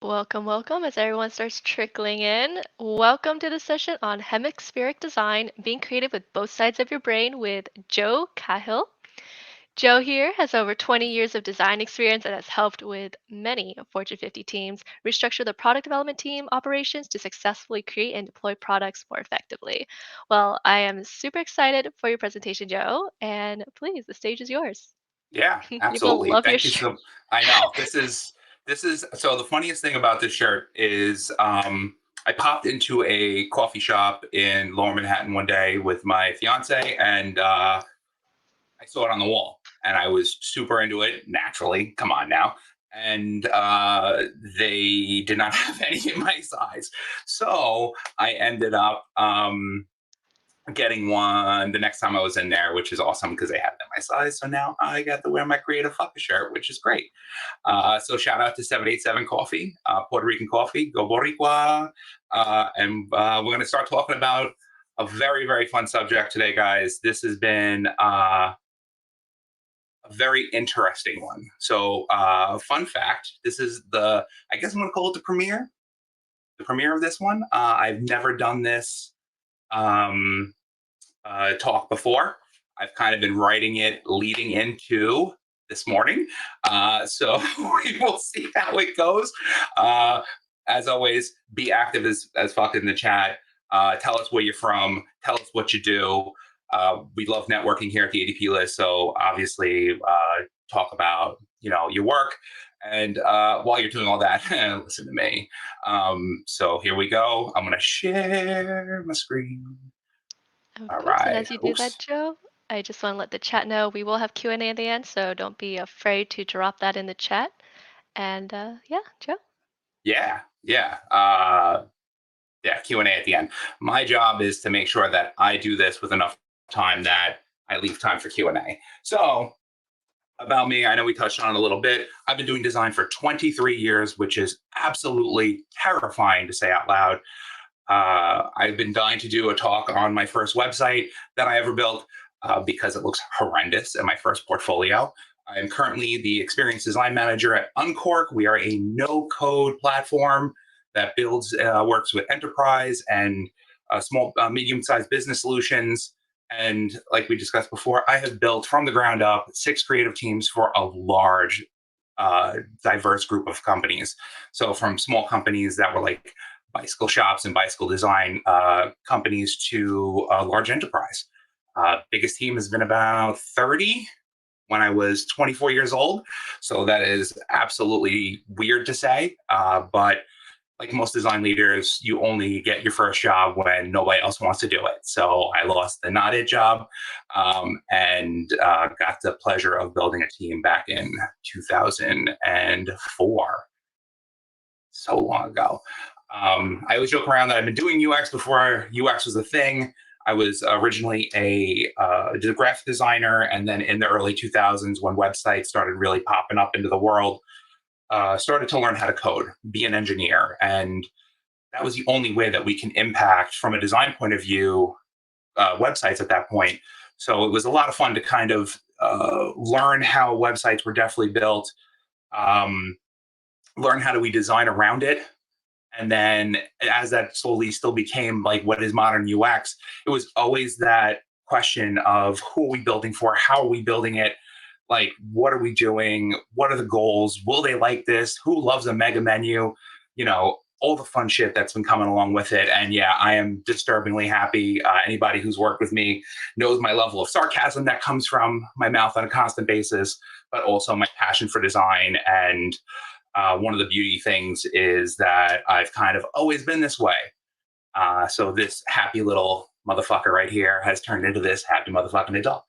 Welcome, welcome. As everyone starts trickling in, welcome to the session on Hemispheric Design, being creative with both sides of your brain with Joe Cahill. Joe here has over 20 years of design experience and has helped with many Fortune 50 teams restructure the product development team operations to successfully create and deploy products more effectively. Well, I am super excited for your presentation, Joe, and please, the stage is yours. Yeah, You're gonna absolutely. love your Thank you shirt. so I know. This is so the funniest thing about this shirt is I popped into a coffee shop in Lower Manhattan one day with my fiance and I saw it on the wall and I was super into it naturally. Come on now. And they did not have any in my size. So I ended up getting one the next time I was in there, which is awesome because they had them my size. So now I got to wear my creative fucker shirt, which is great. So shout out to 787 Coffee, Puerto Rican coffee, go Boricua. And we're going to start talking about a very, very fun subject today, guys. This has been a very interesting one. So, fun fact this is I guess I'm going to call it the premiere of this one. I've never done this. Um, talk before. I've kind of been writing it leading into this morning. So we will see how it goes. Uh, as always, be active as fuck in the chat. Tell us where you're from. Tell us what you do. We love networking here at the ADP list. So obviously, talk about your work. And while you're doing all that, listen to me. So here we go. I'm gonna share my screen. Of All course, and right. as you do that, Oops. Joe, I just want to let the chat know we will have Q&A at the end, so don't be afraid to drop that in the chat. And yeah, Joe. Yeah. Yeah. Yeah. Q&A at the end. My job is to make sure that I do this with enough time that I leave time for Q&A. So about me, I know we touched on it a little bit. I've been doing design for 23 years, which is absolutely terrifying to say out loud. I've been dying to do a talk on my first website that I ever built because it looks horrendous in my first portfolio. I am currently the experience design manager at Uncork. We are a no code platform that works with enterprise and small, medium sized business solutions. And like we discussed before, I have built from the ground up 6 creative teams for a large, diverse group of companies. So from small companies that were like bicycle shops and bicycle design companies to a large enterprise. Biggest team has been about 30 when I was 24 years old. So that is absolutely weird to say. But like most design leaders, you only get your first job when nobody else wants to do it. So I lost the not it job and got the pleasure of building a team back in 2004. So long ago. I always joke around that I've been doing UX before UX was a thing. I was originally a graphic designer, and then in the early 2000s, when websites started really popping up into the world, started to learn how to code, be an engineer, and that was the only way that we can impact, from a design point of view, websites at that point. So it was a lot of fun to kind of learn how websites were definitely built, um, learn how do we design around it, and then as that slowly still became like what is modern UX, it was always that question of who are we building for? How are we building it? Like, what are we doing? What are the goals? Will they like this? Who loves a mega menu? All the fun shit that's been coming along with it. And yeah, I am disturbingly happy. Anybody who's worked with me knows my level of sarcasm that comes from my mouth on a constant basis, but also my passion for design. And one of the beauty things is that I've kind of always been this way. So this happy little motherfucker right here has turned into this happy motherfucking adult.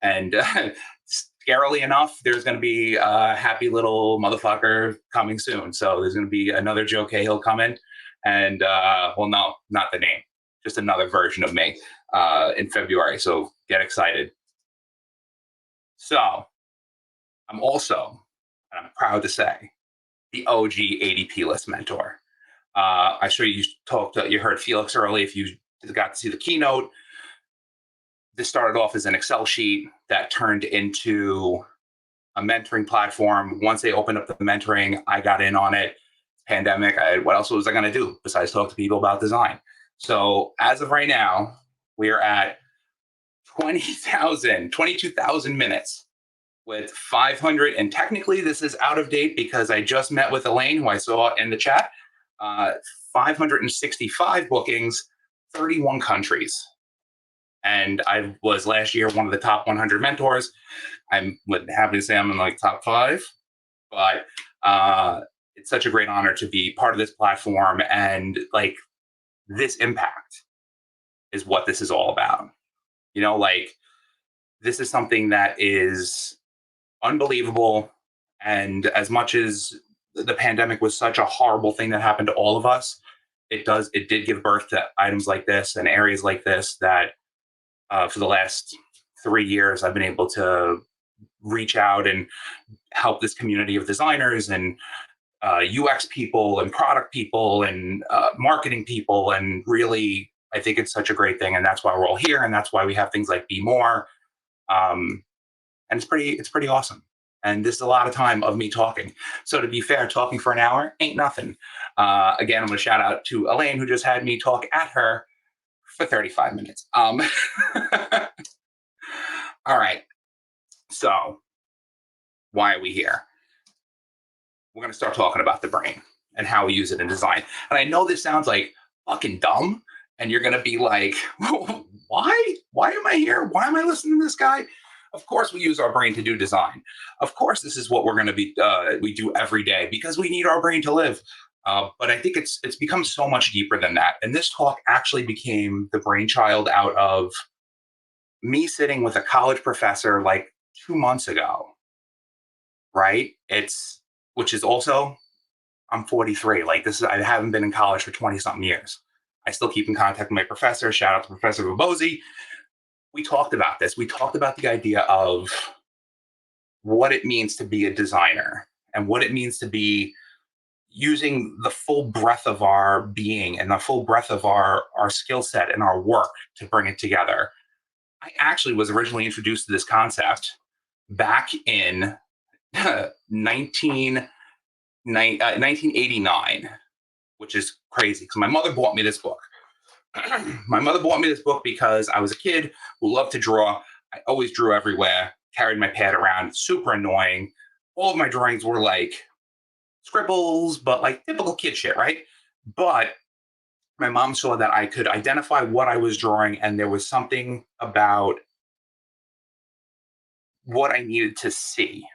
And scarily enough, there's going to be a happy little motherfucker coming soon. So there's going to be another Joe Cahill coming. And well, no, not the name, just another version of me in February. So get excited. So I'm also, and I'm proud to say, the OG ADP list mentor. I'm sure you heard Felix early. If you got to see the keynote, this started off as an Excel sheet that turned into a mentoring platform. Once they opened up the mentoring, I got in on it. Pandemic, what else was I going to do besides talk to people about design? So as of right now, we are at 22,000 minutes with 500. And technically, this is out of date because I just met with Elaine, who I saw in the chat. 565 bookings, 31 countries. And I was last year one of the top 100 mentors. I'm happy to say I'm in like top 5, but it's such a great honor to be part of this platform, and like this impact is what this is all about. You know, like this is something that is unbelievable. And as much as the pandemic was such a horrible thing that happened to all of us, it did give birth to items like this and areas like this that for the last 3 years I've been able to reach out and help this community of designers and UX people and product people and marketing people. And really, I think it's such a great thing. And that's why we're all here. And that's why we have things like BeMore. And it's pretty awesome. And this is a lot of time of me talking. So to be fair, talking for an hour ain't nothing. Again, I'm going to shout out to Elaine, who just had me talk at her for 35 minutes. All right. So why are we here? We're going to start talking about the brain and how we use it in design. And I know this sounds like fucking dumb, and you're going to be like, why? Why am I here? Why am I listening to this guy? Of course, we use our brain to do design. Of course, this is what we're going to be, we do every day because we need our brain to live. But I think it's become so much deeper than that. And this talk actually became the brainchild out of me sitting with a college professor like 2 months ago, right? Which is also, I'm 43. Like I haven't been in college for 20 something years. I still keep in contact with my professor. Shout out to Professor Bobosi. We talked about this. We talked about the idea of what it means to be a designer and what it means to be using the full breadth of our being and the full breadth of our skill set and our work to bring it together. I actually was originally introduced to this concept back in 1989, which is crazy because my mother bought me this book. My mother bought me this book because I was a kid who loved to draw. I always drew everywhere, carried my pad around, super annoying. All of my drawings were like scribbles, but like typical kid shit, right? But my mom saw that I could identify what I was drawing, and there was something about what I needed to see.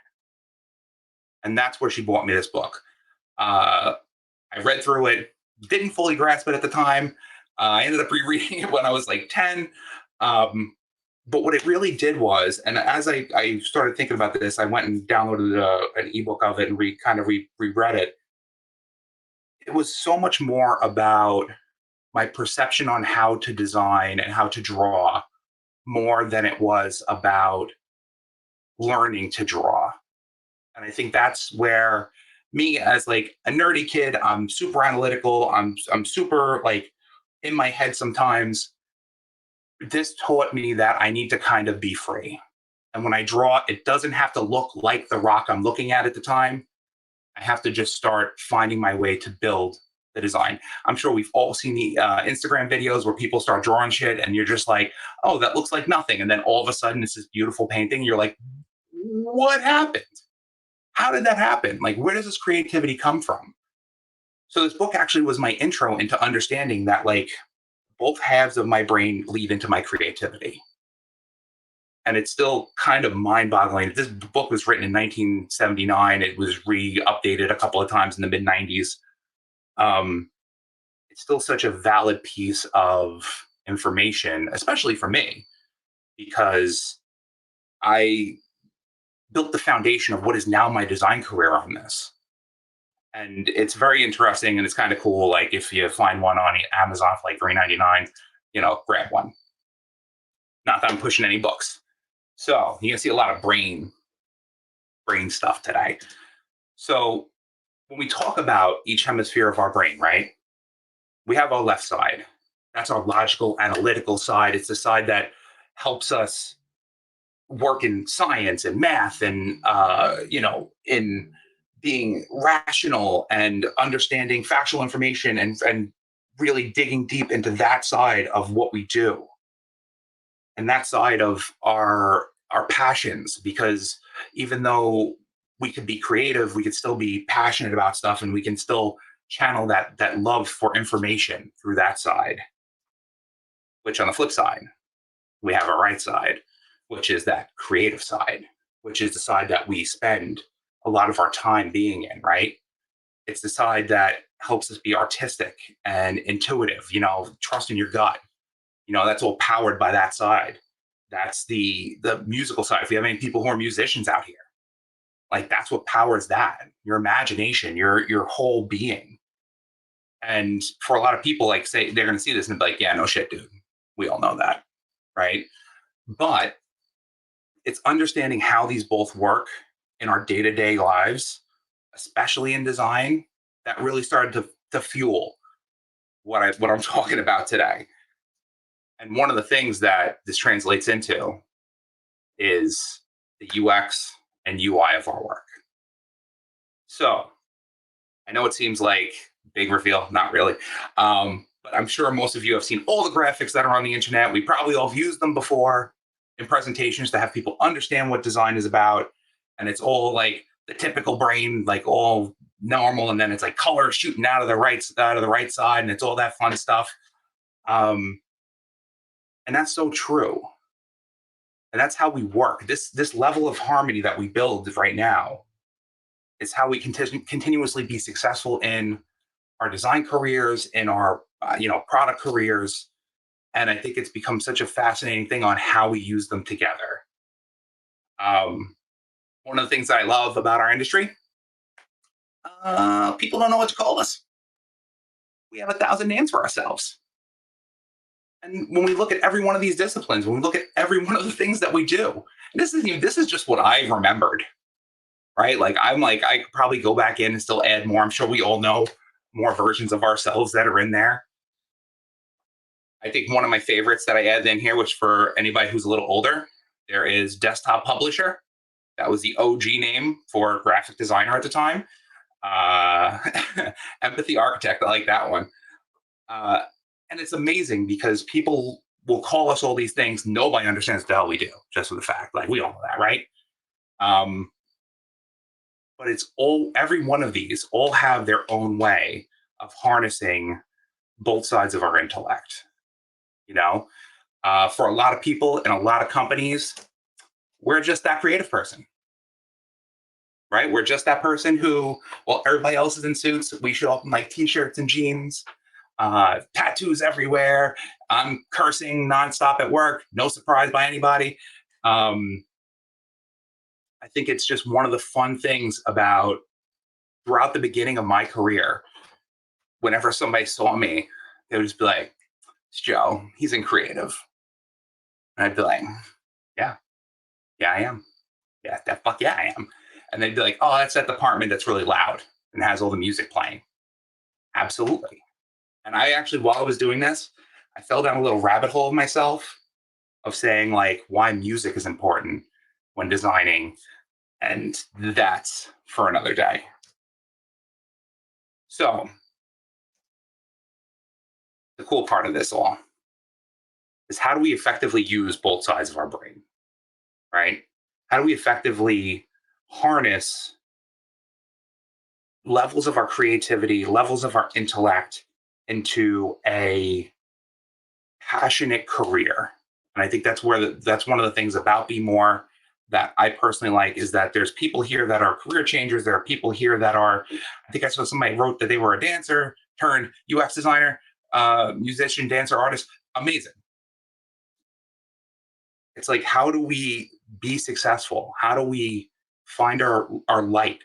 And that's where she bought me this book. I read through it, didn't fully grasp it at the time. I ended up rereading it when I was like 10. But what it really did was, and as I started thinking about this, I went and downloaded an ebook of it and reread it. It was so much more about my perception on how to design and how to draw more than it was about learning to draw. And I think that's where me as like a nerdy kid, I'm super analytical. I'm super like in my head sometimes. This taught me that I need to kind of be free. And when I draw, it doesn't have to look like the rock I'm looking at the time. I have to just start finding my way to build the design. I'm sure we've all seen the Instagram videos where people start drawing shit and you're just like, oh, that looks like nothing. And then all of a sudden it's this beautiful painting. You're like, what happened? How did that happen? Like, where does this creativity come from? So this book actually was my intro into understanding that like both halves of my brain lead into my creativity. And it's still kind of mind-boggling. This book was written in 1979. It was re-updated a couple of times in the mid-90s. It's still such a valid piece of information, especially for me, because I built the foundation of what is now my design career on this. And it's very interesting and it's kind of cool. Like if you find one on Amazon for like $3.99, grab one. Not that I'm pushing any books. So you're gonna see a lot of brain stuff today. So when we talk about each hemisphere of our brain, right? We have our left side. That's our logical, analytical side. It's the side that helps us work in science and math and in being rational and understanding factual information and really digging deep into that side of what we do and that side of our passions, because even though we could be creative, we could still be passionate about stuff, and we can still channel that love for information through that side. Which on the flip side, we have a right side, which is that creative side, which is the side that we spend a lot of our time being in, right? It's the side that helps us be artistic and intuitive, trust in your gut. That's all powered by that side. That's the musical side. If you have any people who are musicians out here, like that's what powers that. Your imagination, your whole being. And for a lot of people, like say they're gonna see this and be like, yeah, no shit, dude. We all know that. Right. But it's understanding how these both work in our day-to-day lives, especially in design, that really started to fuel what I'm talking about today. And one of the things that this translates into is the UX and UI of our work. So I know it seems like big reveal, not really. But I'm sure most of you have seen all the graphics that are on the internet. We probably all have used them before in presentations to have people understand what design is about. And it's all like the typical brain, like all normal, and then it's like color shooting out of the right side, and it's all that fun stuff. And that's so true. And that's how we work. This level of harmony that we build right now is how we continuously be successful in our design careers, in our product careers. And I think it's become such a fascinating thing on how we use them together. One of the things that I love about our industry, people don't know what to call us. We have 1,000 names for ourselves. And when we look at every one of these disciplines, when we look at every one of the things that we do, this is just what I remembered, right? I could probably go back in and still add more. I'm sure we all know more versions of ourselves that are in there. I think one of my favorites that I added in here, which for anybody who's a little older, there is desktop publisher. That was the OG name for graphic designer at the time. Empathy architect, I like that one. And it's amazing because people will call us all these things. Nobody understands what the hell we do, just for the fact. Like, we all know that, right? But it's every one of these all have their own way of harnessing both sides of our intellect. For a lot of people and a lot of companies, we're just that creative person, right? We're just that person who, well, everybody else is in suits. We show up in like t-shirts and jeans, tattoos everywhere. I'm cursing nonstop at work. No surprise by anybody. I think it's just one of the fun things about throughout the beginning of my career. Whenever somebody saw me, they would just be like, "It's Joe. He's in creative." And I'd be like, "Yeah, yeah, I am. Yeah, that fuck yeah, I am." And they'd be like, "Oh, that's that department that's really loud and has all the music playing." Absolutely. And I actually, while I was doing this, I fell down a little rabbit hole of myself of saying like why music is important when designing, and that's for another day. So the cool part of this all is, how do we effectively use both sides of our brain, right? How do we effectively harness levels of our creativity, levels of our intellect into a passionate career? And I think that's that's one of the things about BeMore that I personally like, is that there's people here that are career changers. There are people here that are, I think I saw somebody wrote that they were a dancer turned UX designer, musician, dancer, artist. Amazing. It's like, how do we be successful? How do we find our light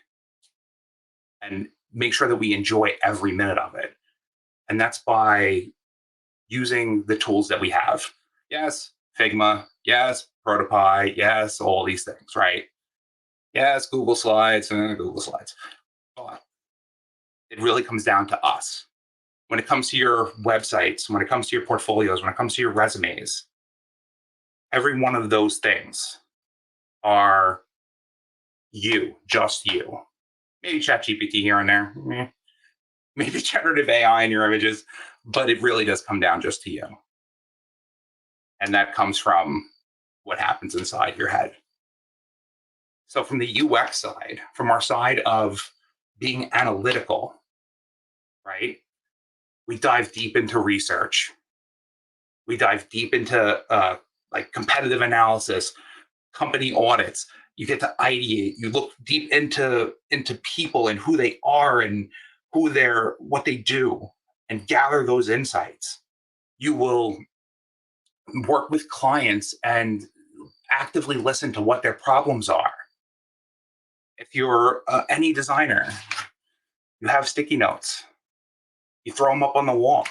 and make sure that we enjoy every minute of it? And that's by using the tools that we have. Yes, Figma. Yes, Protopie. Yes, all these things, right? Yes, Google Slides and Google Slides. But it really comes down to us. When it comes to your websites, when it comes to your portfolios, when it comes to your resumes, every one of those things are you, just you. Maybe ChatGPT here and there, maybe generative AI in your images, but it really does come down just to you. And that comes from what happens inside your head. So, from the UX side, from our side of being analytical, right? We dive deep into research. We dive deep into like competitive analysis, company audits. You get to ideate. You look deep into people and who they are and what they do, and gather those insights. You will work with clients and actively listen to what their problems are. If you're any designer, you have sticky notes. You throw them up on the wall.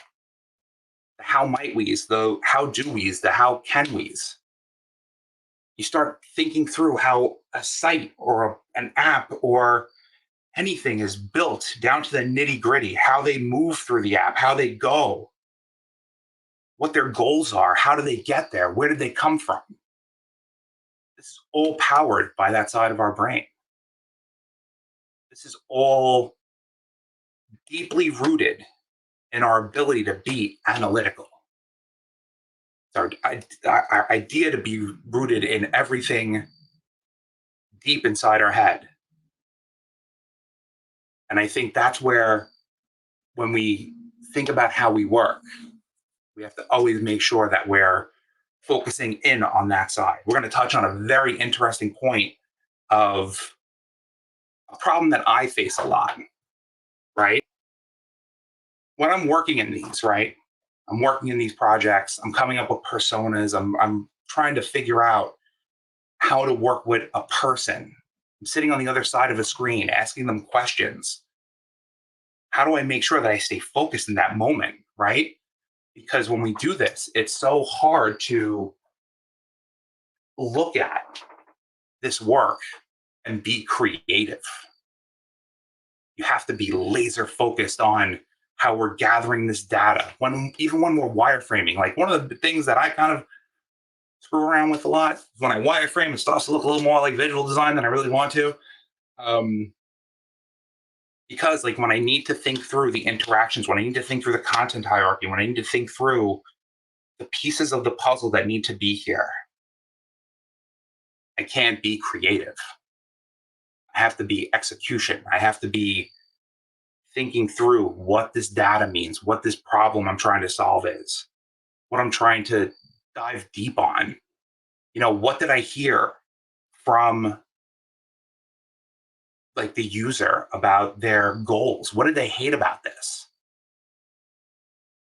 The how might we's, the how do we's, the how can we's. You start thinking through how a site or an app or anything is built down to the nitty gritty, how they move through the app, how they go, what their goals are, how do they get there, where did they come from. This is all powered by that side of our brain. This is all deeply rooted in our ability to be analytical. Our idea to be rooted in everything deep inside our head. And I think that's where, when we think about how we work, we have to always make sure that we're focusing in on that side. We're going to touch on a very interesting point of a problem that I face a lot, right? When I'm working in these, right? I'm working in these projects, I'm coming up with personas, I'm trying to figure out how to work with a person. I'm sitting on the other side of a screen, asking them questions. How do I make sure that I stay focused in that moment, right? Because when we do this, it's so hard to look at this work and be creative. You have to be laser focused on how we're gathering this data. Even when we're wireframing, like one of the things that I kind of screw around with a lot is when I wireframe, it starts to look a little more like visual design than I really want to. Because like when I need to think through the interactions, when I need to think through the content hierarchy, when I need to think through the pieces of the puzzle that need to be here, I can't be creative. I have to be execution. I have to be thinking through what this data means, what this problem I'm trying to solve is, what I'm trying to dive deep on. What did I hear from like the user about their goals? What did they hate about this?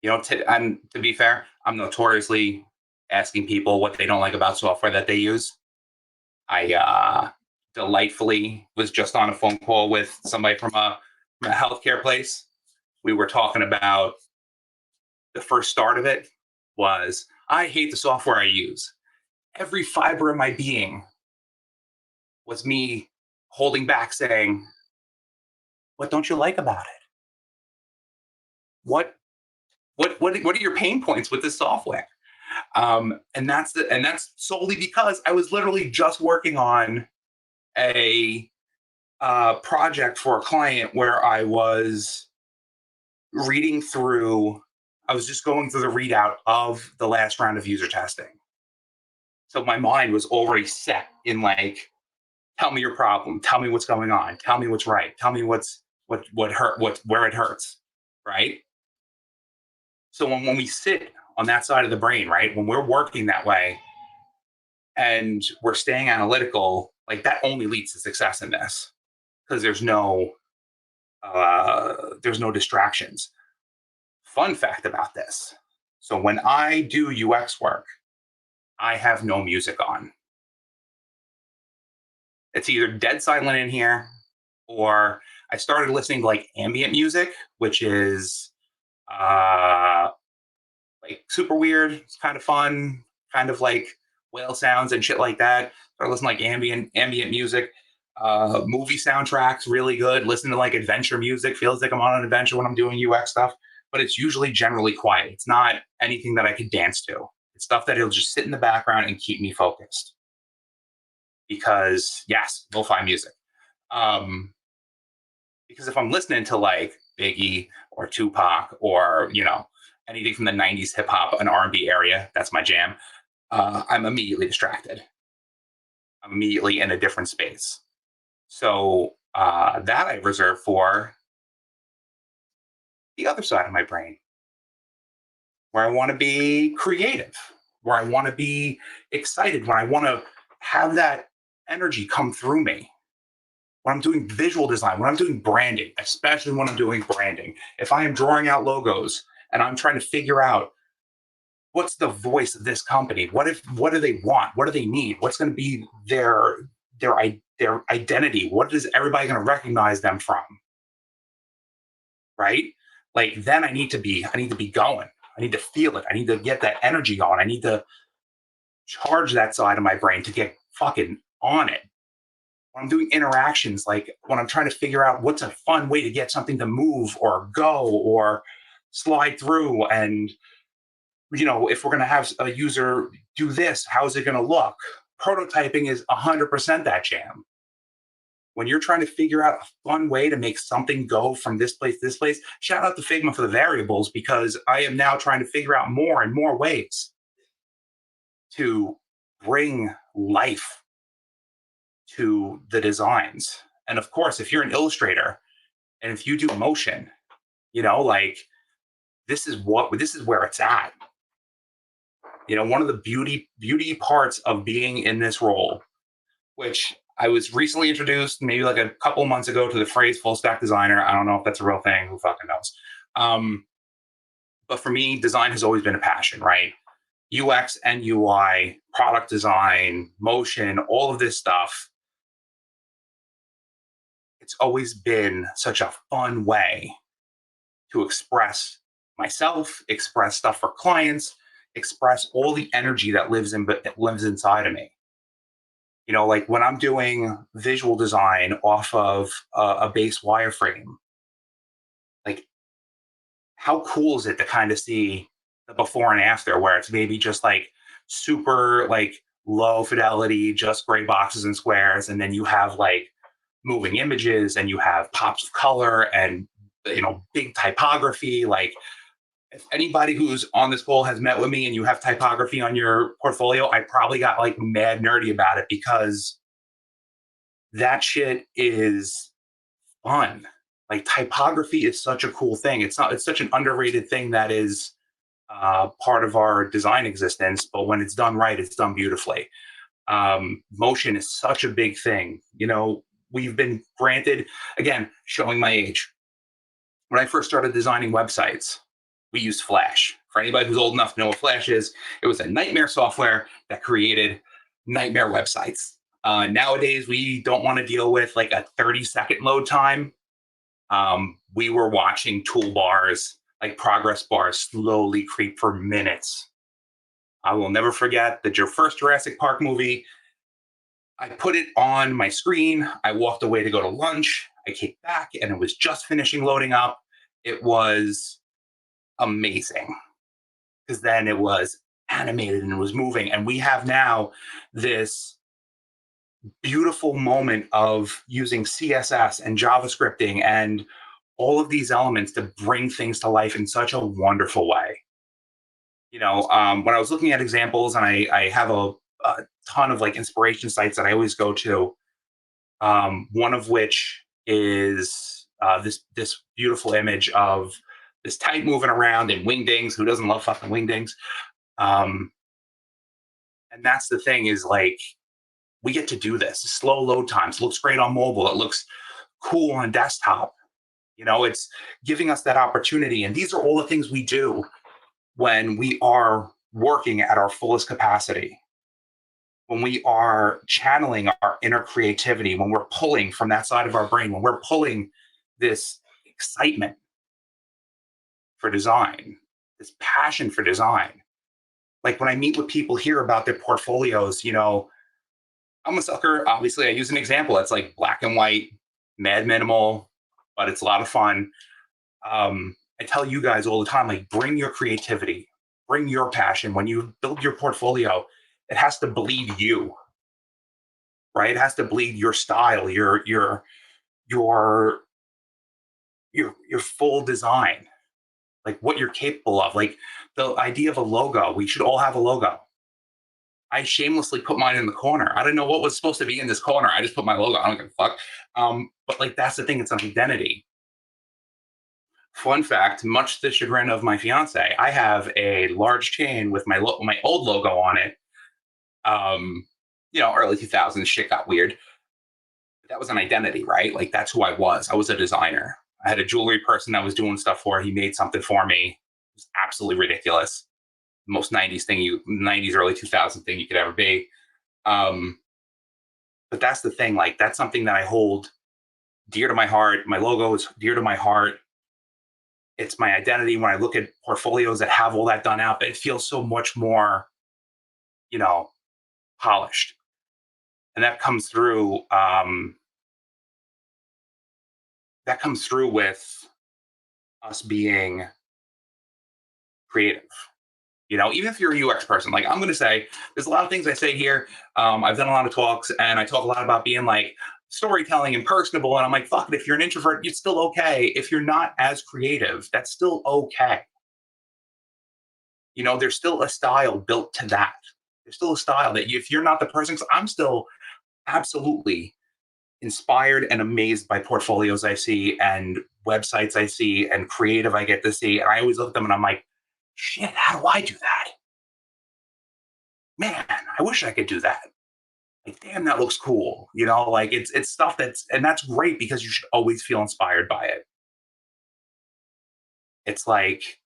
And to be fair, I'm notoriously asking people what they don't like about software that they use. I delightfully was just on a phone call with somebody from a healthcare place. We were talking about the first start of it was, I hate the software I use. Every fiber of my being was me holding back saying, what don't you like about it? What are your pain points with this software? And that's solely because I was literally just working on a project for a client where I was just going through the readout of the last round of user testing. So my mind was already set in like, tell me your problem, tell me what's going on, tell me what's right, tell me what hurt, where it hurts, right? So when we sit on that side of the brain, right, when we're working that way and we're staying analytical, like that only leads to success in this because there's no distractions. Fun fact about this. So when I do UX work, I have no music on. It's either dead silent in here or I started listening to like ambient music, which is uh, like super weird. It's kind of fun, kind of like whale sounds and shit like that. Started listening to like ambient music. Movie soundtracks, really good. Listen to like adventure music. Feels like I'm on an adventure when I'm doing UX stuff, but it's usually generally quiet. It's not anything that I could dance to. It's stuff that it'll just sit in the background and keep me focused. because yes, lo-fi music. Um, because if I'm listening to like Biggie or Tupac or anything from the '90s hip hop and R&B area, that's my jam. I'm immediately distracted. I'm immediately in a different space. So that I reserve for the other side of my brain, where I want to be creative, where I want to be excited, when I want to have that energy come through me. When I'm doing visual design, when I'm doing branding, especially when I'm doing branding, if I am drawing out logos and I'm trying to figure out what's the voice of this company, what do they want, what do they need, what's going to be their identity, what is everybody going to recognize them from, right? Like then I need to be going. I need to feel it. I need to get that energy on. I need to charge that side of my brain to get fucking on it. When I'm doing interactions, like when I'm trying to figure out what's a fun way to get something to move or go or slide through, and if we're going to have a user do this, how's it going to look? Prototyping is 100% that jam. When you're trying to figure out a fun way to make something go from this place to this place, shout out to Figma for the variables, because I am now trying to figure out more and more ways to bring life to the designs. And of course, if you're an illustrator and if you do motion, like this is where it's at. One of the beauty parts of being in this role, which I was recently introduced maybe like a couple months ago to the phrase full stack designer. I don't know if that's a real thing. Who fucking knows? But for me, design has always been a passion, right? UX and UI, product design, motion, all of this stuff. It's always been such a fun way to express myself, express stuff for clients, express all the energy that lives inside of me. Like when I'm doing visual design off of a base wireframe, like how cool is it to kind of see the before and after, where it's maybe just like super like low fidelity, just gray boxes and squares, and then you have like moving images and you have pops of color and big typography. Like if anybody who's on this call has met with me and you have typography on your portfolio, I probably got like mad nerdy about it, because that shit is fun. Like typography is such a cool thing. It's such an underrated thing that is part of our design existence, but when it's done right, it's done beautifully. Motion is such a big thing. We've been granted, again, showing my age. When I first started designing websites, we used Flash. For anybody who's old enough to know what Flash is, it was a nightmare software that created nightmare websites. Nowadays, we don't want to deal with like a 30-second load time. We were watching toolbars, like progress bars, slowly creep for minutes. I will never forget that your first Jurassic Park movie, I put it on my screen. I walked away to go to lunch. I came back and it was just finishing loading up. It was amazing, because then it was animated and it was moving. And we have now this beautiful moment of using CSS and JavaScripting and all of these elements to bring things to life in such a wonderful way. When I was looking at examples, and I have a ton of like inspiration sites that I always go to, one of which is this beautiful image of this type moving around in wingdings. Who doesn't love fucking wingdings? And that's the thing, is like we get to do this. Slow load times. It looks great on mobile. It looks cool on desktop. It's giving us that opportunity. And these are all the things we do when we are working at our fullest capacity, when we are channeling our inner creativity, when we're pulling from that side of our brain, when we're pulling this excitement for design, this passion for design. Like when I meet with people here about their portfolios, I'm a sucker. Obviously, I use an example. It's like black and white, mad minimal, but it's a lot of fun. I tell you guys all the time, like, bring your creativity, bring your passion. When you build your portfolio, it has to bleed you, right? It has to bleed your style, your your full design, like what you're capable of. Like the idea of a logo, we should all have a logo. I shamelessly put mine in the corner. I didn't know what was supposed to be in this corner. I just put my logo. I don't give a fuck. But like that's the thing. It's an identity. Fun fact: much to the chagrin of my fiance, I have a large chain with my old logo on it. Um, early 2000s shit got weird. That was an identity, right? Like that's who I was. I was a designer. I had a jewelry person that was doing stuff for. He made something for me. It was absolutely ridiculous. Most 90s early 2000s thing you could ever be. Um, but that's the thing. Like that's something that I hold dear to my heart. My logo is dear to my heart. It's my identity. When I look at portfolios that have all that done out, it feels so much more, you know, polished. And that comes through. That comes through with us being creative. Even if you're a UX person, like I'm going to say, there's a lot of things I say here. I've done a lot of talks, and I talk a lot about being like storytelling and personable. And I'm like, fuck it. If you're an introvert, it's still okay. If you're not as creative, that's still okay. There's still a style built to that. There's still a style that if you're not the person, 'cause I'm still absolutely inspired and amazed by portfolios I see and websites I see and creative I get to see. And I always look at them and I'm like, shit, how do I do that? Man, I wish I could do that. Like, damn, that looks cool. Like it's stuff that's great because you should always feel inspired by it. It's like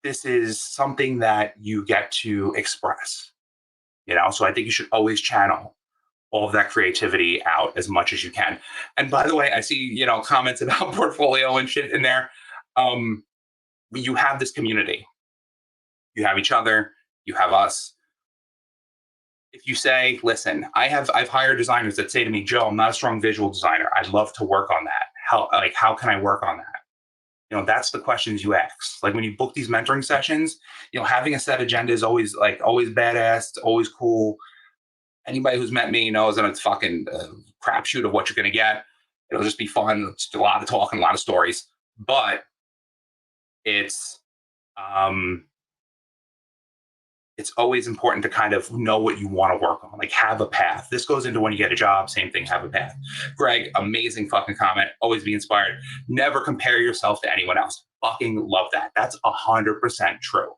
this is something that you get to express. So I think you should always channel all of that creativity out as much as you can. And by the way, I see, comments about portfolio and shit in there. Um, you have this community. You have each other, you have us. If you say, listen, I've hired designers that say to me, Joe, I'm not a strong visual designer. I'd love to work on that. How can I work on that? That's the questions you ask. Like when you book these mentoring sessions, having a set agenda is always badass. It's always cool. Anybody who's met me knows that it's fucking crapshoot of what you're going to get. It'll just be fun. It's a lot of talking, a lot of stories, but it's um, it's always important to kind of know what you want to work on, like have a path. This goes into when you get a job, same thing, have a path. Greg, amazing fucking comment. Always be inspired. Never compare yourself to anyone else. Fucking love that. That's 100% true.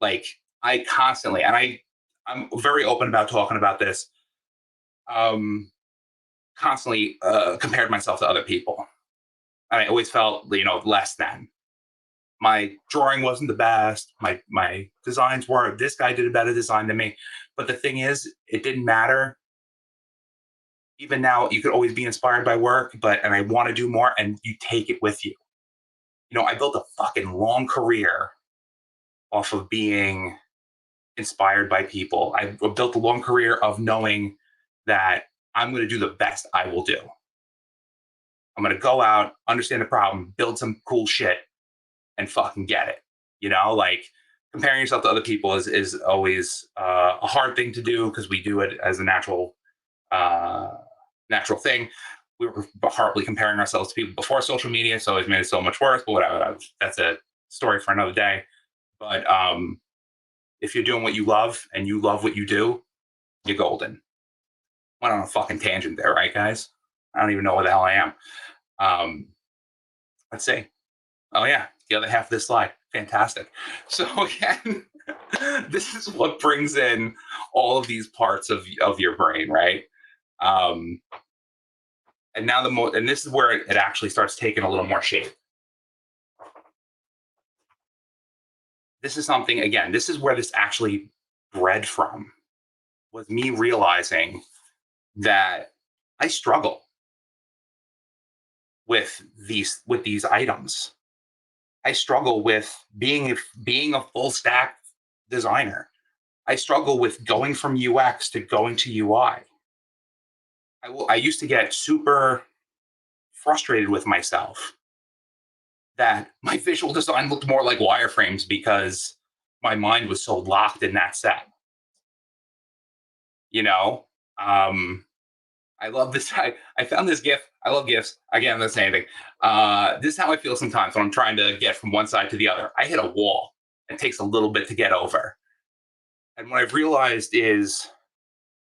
Like I constantly, and I'm very open about talking about this. Um, Constantly compared myself to other people. I always felt, less than. My drawing wasn't the best. My designs were. This guy did a better design than me. But the thing is, it didn't matter. Even now, you could always be inspired by work, and I want to do more, and you take it with you. I built a fucking long career off of being inspired by people. I built a long career of knowing that I'm going to do the best I will do. I'm going to go out, understand the problem, build some cool shit, and fucking get it. Like comparing yourself to other people is always a hard thing to do because we do it as a uh, natural thing. We were horribly comparing ourselves to people before social media, so it's made it so much worse. But whatever, that's a story for another day. But if you're doing what you love and you love what you do, you're golden. Went on a fucking tangent there, right, guys? I don't even know where the hell I am. Let's see. Oh yeah, the other half of this slide. Fantastic. So again, this is what brings in all of these parts of your brain, right? Um, and now and this is where it actually starts taking a little more shape. This is something, again, this is where this actually bred from, was me realizing that I struggle with these items. I struggle with being a full stack designer. I struggle with going from UX to going to UI. I used to get super frustrated with myself that my visual design looked more like wireframes because my mind was so locked in that set. You know, I love this. I found this GIF. I love GIFs. Again, that's anything. This is how I feel sometimes when I'm trying to get from one side to the other. I hit a wall. It takes a little bit to get over. And what I've realized is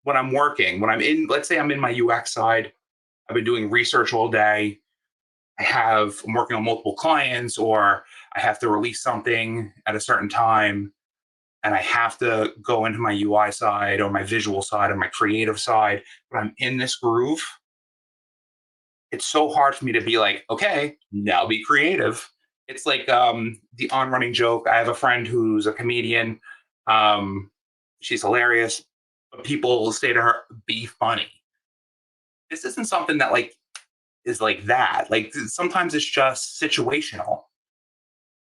when I'm working, when I'm in, let's say I'm in my UX side, I've been doing research all day. I'm working on multiple clients, or I have to release something at a certain time, and I have to go into my UI side or my visual side or my creative side, but I'm in this groove. It's so hard for me to be like, okay, now be creative. It's like the on running joke. I have a friend who's a comedian. Um, she's hilarious, but people will say to her, be funny. This isn't something that like is like that. Like sometimes it's just situational,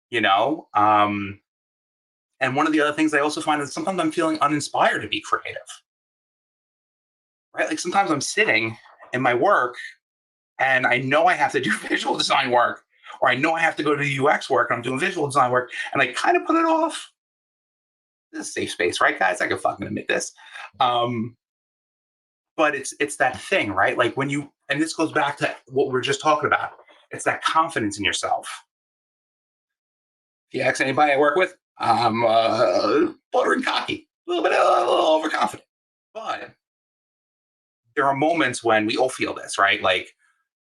you know? And one of the other things I also find is sometimes I'm feeling uninspired to be creative, right? Like sometimes I'm sitting in my work and I know I have to do visual design work, or I know I have to go to UX work and I'm doing visual design work, and I kind of put it off. This is a safe space, right, guys? I can fucking admit this. Um, but it's that thing, right? Like when you, and this goes back to what we were just talking about. It's that confidence in yourself. If you ask anybody I work with, I'm bordering cocky, a little overconfident. But there are moments when we all feel this, right? Like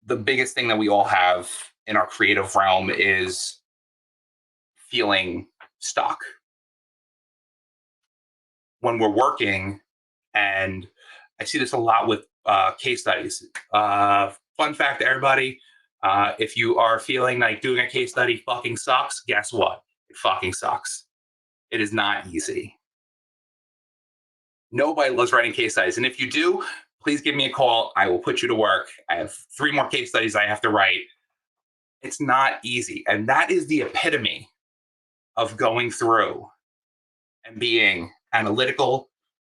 the biggest thing that we all have in our creative realm is feeling stuck when we're working. And I see this a lot with case studies. Fun fact to everybody, if you are feeling like doing a case study fucking sucks, guess what? It fucking sucks. It is not easy. Nobody loves writing case studies. And if you do, please give me a call. I will put you to work. I have 3 more case studies I have to write. It's not easy. And that is the epitome of going through and being analytical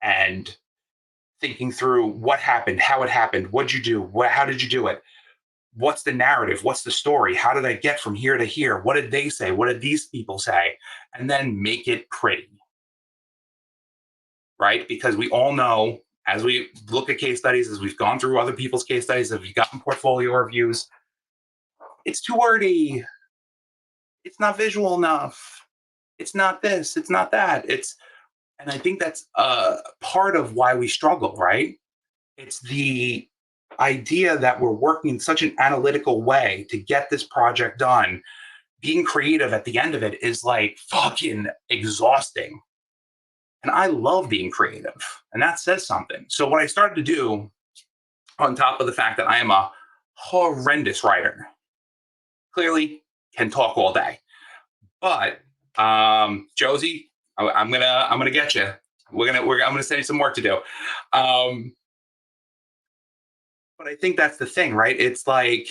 and thinking through what happened, how it happened, what'd you do, how did you do it, what's the narrative, what's the story, how did I get from here to here, what did they say, what did these people say, and then make it pretty, right? Because we all know, as we look at case studies, as we've gone through other people's case studies, as we've gotten portfolio reviews, it's too wordy, it's not visual enough, it's not this, it's not that, it's, and I think that's part of why we struggle, right? It's the idea that we're working in such an analytical way to get this project done. Being creative at the end of it is like fucking exhausting. And I love being creative, and that says something. So, what I started to do, on top of the fact that I am a horrendous writer, clearly can talk all day, but Josie, I'm gonna get you. I'm gonna send you some work to do. Um, but I think that's the thing, right? It's like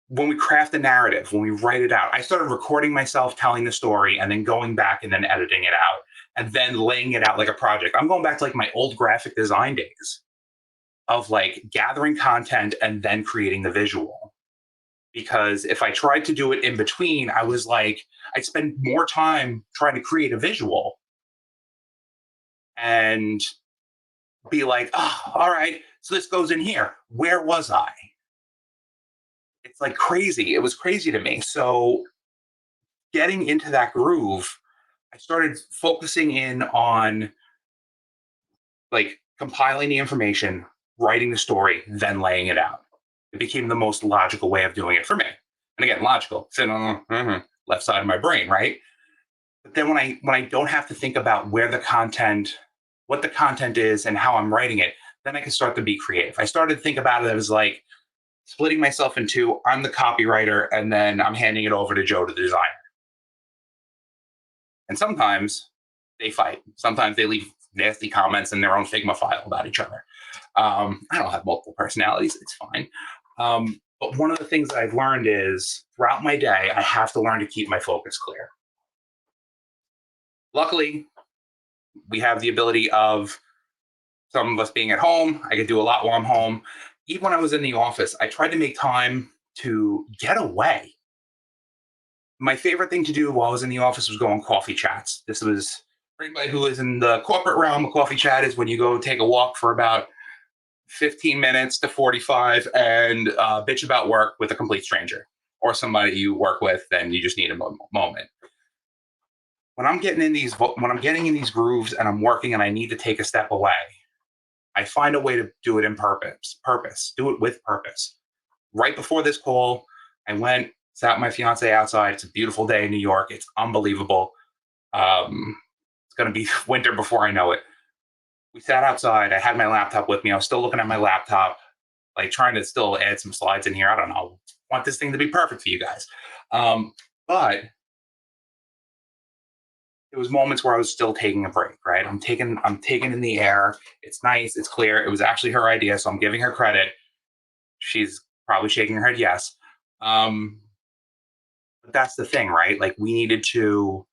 when we craft a narrative, when we write it out, I started recording myself telling the story and then going back and then editing it out and then laying it out like a project. I'm going back to like my old graphic design days of like gathering content and then creating the visual. Because if I tried to do it in between, I was like, I'd spend more time trying to create a visual and be like, oh, all right, so this goes in here. Where was I? It's like crazy. It was crazy to me. So getting into that groove, I started focusing in on like compiling the information, writing the story, then laying it out. It became the most logical way of doing it for me. And again, logical, sitting on the left side of my brain, right? But then when I don't have to think about where the content, what the content is, and how I'm writing it, then I can start to be creative. I started to think about it as like splitting myself into I'm the copywriter, and then I'm handing it over to Joe, to the designer. And sometimes they fight. Sometimes they leave nasty comments in their own Figma file about each other. I don't have multiple personalities. It's fine. But one of the things that I've learned is throughout my day, I have to learn to keep my focus clear. Luckily, we have the ability of some of us being at home. I could do a lot while I'm home. Even when I was in the office, I tried to make time to get away. My favorite thing to do while I was in the office was go on coffee chats. This was For anybody who is in the corporate realm, a coffee chat is when you go take a walk for about 15 minutes to 45 and bitch about work with a complete stranger or somebody you work with, then you just need a moment. When I'm getting in these grooves and I'm working and I need to take a step away, I find a way to do it in purpose, do it with purpose. Right before this call, I went, sat my fiance outside. It's a beautiful day in New York. It's unbelievable. It's going to be winter before I know it. We sat outside. I had my laptop with me. I was still looking at my laptop, like trying to still add some slides in here. I don't know. I want this thing to be perfect for you guys. But it was moments where I was still taking a break, right? I'm taking in the air. It's nice. It's clear. It was actually her idea. So I'm giving her credit. She's probably shaking her head yes. But that's the thing, right? Like we needed to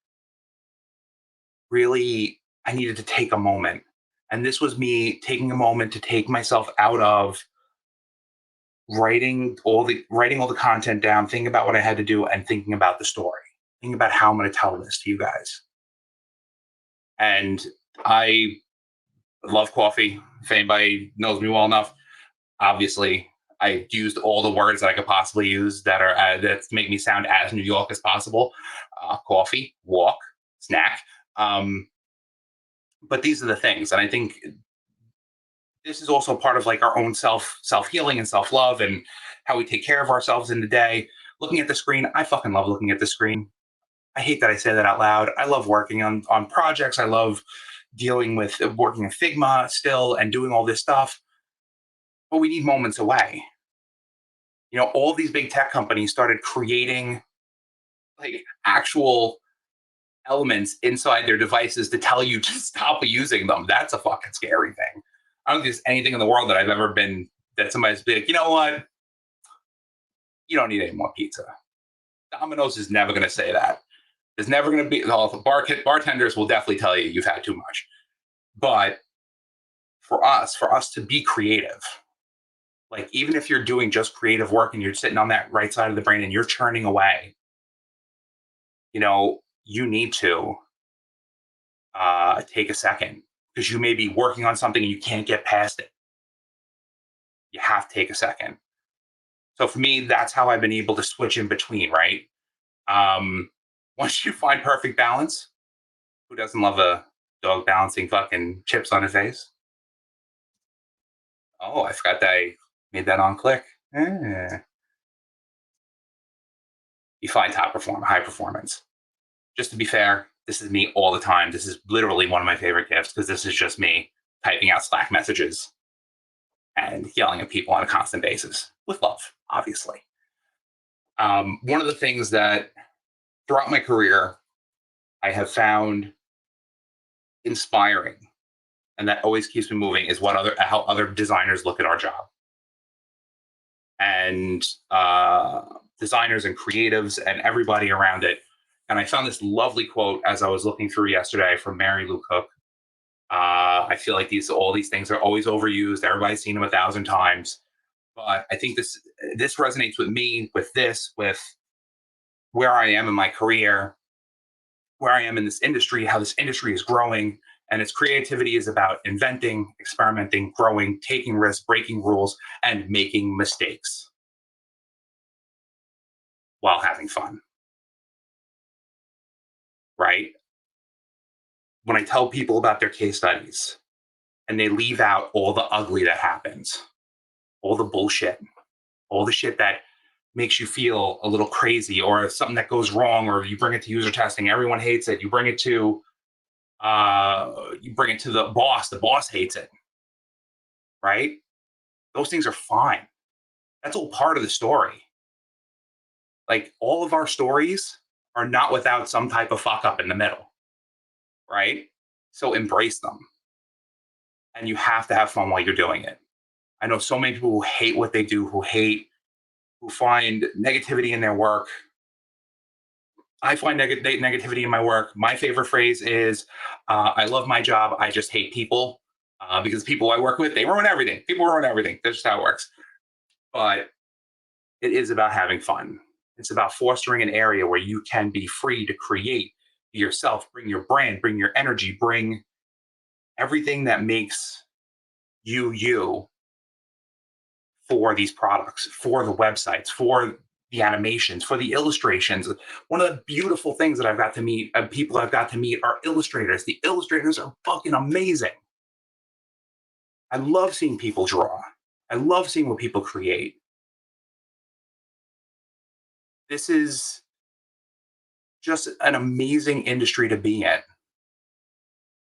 really, I needed to take a moment. And this was me taking a moment to take myself out of writing all the content down, thinking about what I had to do, and thinking about the story, thinking about how I'm going to tell this to you guys. And I love coffee. If anybody knows me well enough, obviously I used all the words that I could possibly use that make me sound as New York as possible. Coffee, walk, snack. But these are the things, and I think this is also part of like our own self healing and self love and how we take care of ourselves in the day. Looking at the screen, I fucking love looking at the screen. I hate that I say that out loud. I love working on projects. I love dealing with working in Figma still and doing all this stuff. But we need moments away. You know, all these big tech companies started creating like actual elements inside their devices to tell you to stop using them. That's a fucking scary thing. I don't think there's anything in the world that I've ever been that somebody's be like, you know what? You don't need any more pizza. Domino's is never going to say that. There's never going to be, the bartenders will definitely tell you you've had too much. But for us to be creative, like even if you're doing just creative work and you're sitting on that right side of the brain and you're churning away, you know, you need to take a second because you may be working on something and you can't get past it. You have to take a second. So for me, that's how I've been able to switch in between, right? Um, Once you find perfect balance, who doesn't love a dog balancing fucking chips on his face? Oh, I forgot that I made that on click. Eh. You find high performance. Just to be fair, this is me all the time. This is literally one of my favorite gifts because this is just me typing out Slack messages and yelling at people on a constant basis with love, obviously. One of the things that throughout my career I have found inspiring and that always keeps me moving is how other designers look at our job. And designers and creatives and everybody around it. And I found this lovely quote as I was looking through yesterday from Mary Lou Cook. I feel like all these things are always overused. Everybody's seen them 1,000 times, but I think this resonates with me with where I am in my career, where I am in this industry, how this industry is growing, and its creativity is about inventing, experimenting, growing, taking risks, breaking rules, and making mistakes while having fun. Right? When I tell people about their case studies and they leave out all the ugly that happens, all the bullshit, all the shit that makes you feel a little crazy or something that goes wrong or you bring it to user testing, everyone hates it. You bring it to the boss hates it, right? Those things are fine. That's all part of the story. Like all of our stories are not without some type of fuck up in the middle, right? So embrace them. And you have to have fun while you're doing it. I know so many people who hate what they do, who find negativity in their work. I find negativity in my work. My favorite phrase is, I love my job. I just hate people because people I work with, they ruin everything. People ruin everything. That's just how it works. But it is about having fun. It's about fostering an area where you can be free to create, Be yourself, bring your brand, bring your energy, bring everything that makes you for these products, for the websites, for the animations, for the illustrations. One of the beautiful things that I've got to meet, people I've got to meet, are illustrators. The illustrators are fucking amazing. I love seeing people draw. I love seeing what people create. This is just an amazing industry to be in.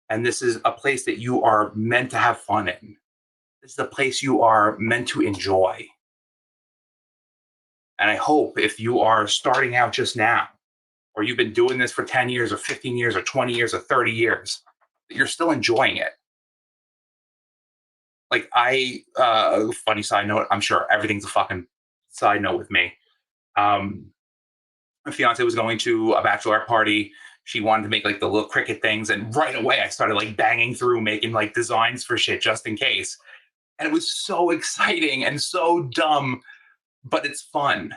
And this is a place that you are meant to have fun in. This is a place you are meant to enjoy. And I hope if you are starting out just now, or you've been doing this for 10 years or 15 years or 20 years or 30 years, that you're still enjoying it. Like funny side note, I'm sure everything's a fucking side note with me. My fiance was going to a bachelorette party. She wanted to make like the little cricket things. And right away I started like banging through making like designs for shit just in case. And it was so exciting and so dumb, but it's fun,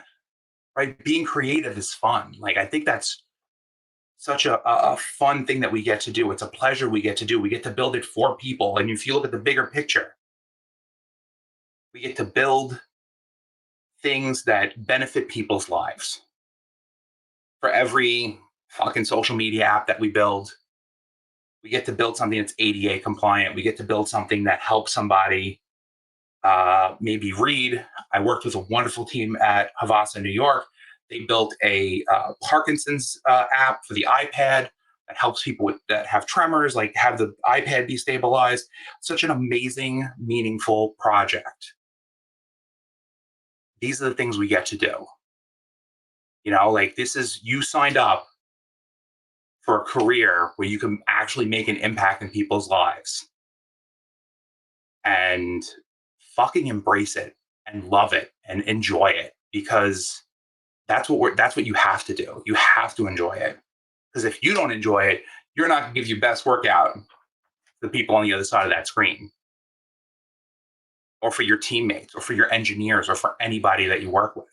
right? Being creative is fun. Like, I think that's such a fun thing that we get to do. It's a pleasure we get to do. We get to build it for people. And if you look at the bigger picture, we get to build things that benefit people's lives. For every fucking social media app that we build, we get to build something that's ADA compliant. We get to build something that helps somebody maybe read. I worked with a wonderful team at Havasa, New York. They built a Parkinson's app for the iPad that helps people that have tremors, like have the iPad be stabilized. Such an amazing, meaningful project. These are the things we get to do. You know, like, this is, you signed up for a career where you can actually make an impact in people's lives. And fucking embrace it and love it and enjoy it, because that's what you have to do. You have to enjoy it, because if you don't enjoy it, you're not going to give your best workout to the people on the other side of that screen, or for your teammates, or for your engineers, or for anybody that you work with.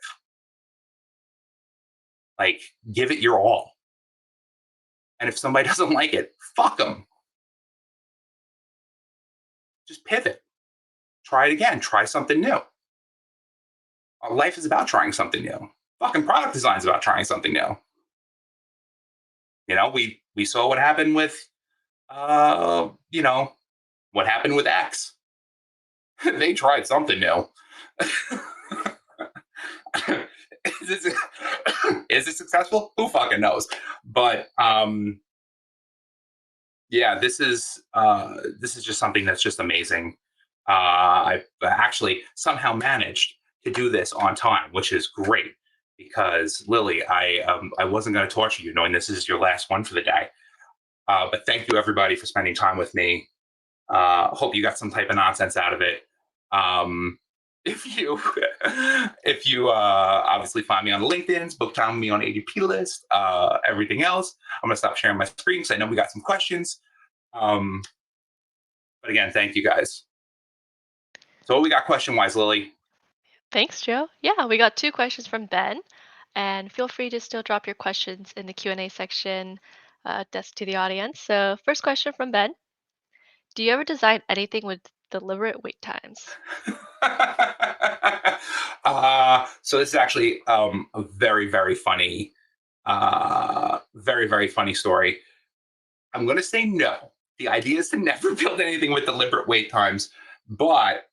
Like, give it your all. And if somebody doesn't like it, fuck them. Just pivot. Try it again. Try something new. Our life is about trying something new. Fucking product design is about trying something new. You know, we saw what happened with, what happened with X. They tried something new. Is it successful? Who fucking knows? But yeah, this is just something that's just amazing. I actually somehow managed to do this on time, which is great, because Lily, I wasn't going to torture you knowing this is your last one for the day. But thank you everybody for spending time with me. Hope you got some type of nonsense out of it. If you obviously find me on LinkedIn, book time with me on ADP list, everything else, I'm gonna stop sharing my screen because I know we got some questions. But again, thank you guys. So what we got question wise, Lily? Thanks, Joe. Yeah, we got 2 questions from Ben, and feel free to still drop your questions in the Q&A section, desk to the audience. So, first question from Ben: do you ever design anything with deliberate wait times? So this is actually a very, very funny, very, very funny story. I'm going to say no. The idea is to never build anything with deliberate wait times, but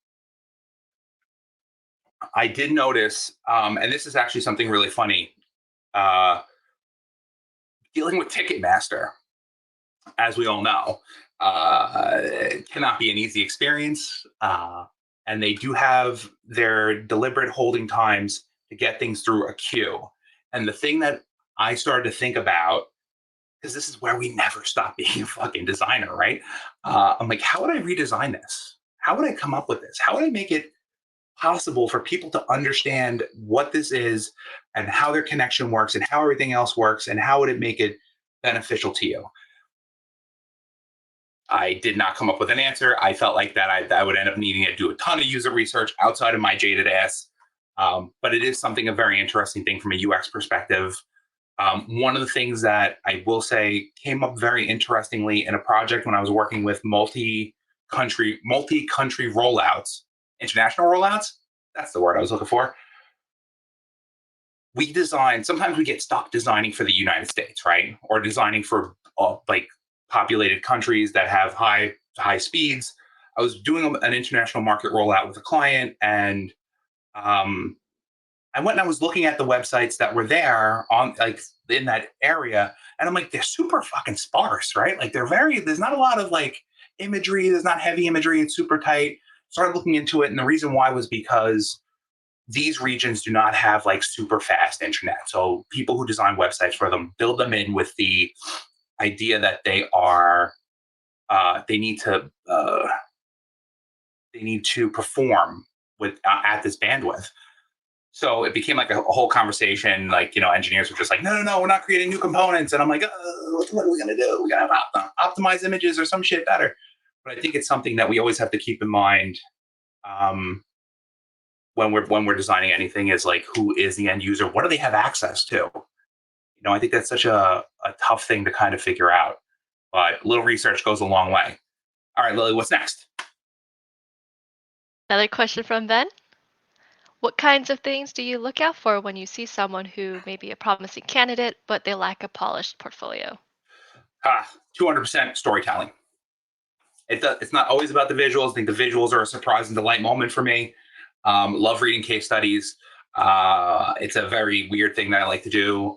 I did notice, and this is actually something really funny, dealing with Ticketmaster, as we all know, cannot be an easy experience. And they do have their deliberate holding times to get things through a queue. And the thing that I started to think about, because this is where we never stop being a fucking designer, right? I'm like, how would I redesign this? How would I come up with this? How would I make it possible for people to understand what this is and how their connection works and how everything else works, and how would it make it beneficial to you? I did not come up with an answer. I felt like that I would end up needing to do a ton of user research outside of my jaded ass. But it is something, a very interesting thing from a UX perspective. One of the things that I will say came up very interestingly in a project when I was working with multi-country rollouts, international rollouts. That's the word I was looking for. We design. Sometimes we get stuck designing for the United States, right, or designing for like populated countries that have high speeds. I was doing an international market rollout with a client, and um, I went and I was looking at the websites that were there on like in that area, and I'm like, they're super fucking sparse, right? Like there's not a lot of like imagery, there's not heavy imagery, it's super tight. Started looking into it, and the reason why was because these regions do not have like super fast internet. So people who design websites for them build them in with the idea that they need to perform with at this bandwidth. So it became like a whole conversation. Like, engineers were just like, no, no, no, we're not creating new components. And I'm like, what are we going to do? We got to optimize images or some shit better. But I think it's something that we always have to keep in mind um, when we're designing anything is like, who is the end user? What do they have access to? I think that's such a tough thing to kind of figure out. But a little research goes a long way. All right, Lily, what's next? Another question from Ben. What kinds of things do you look out for when you see someone who may be a promising candidate, but they lack a polished portfolio? 200% storytelling. It's not always about the visuals. I think the visuals are a surprise and delight moment for me. Love reading case studies. It's a very weird thing that I like to do.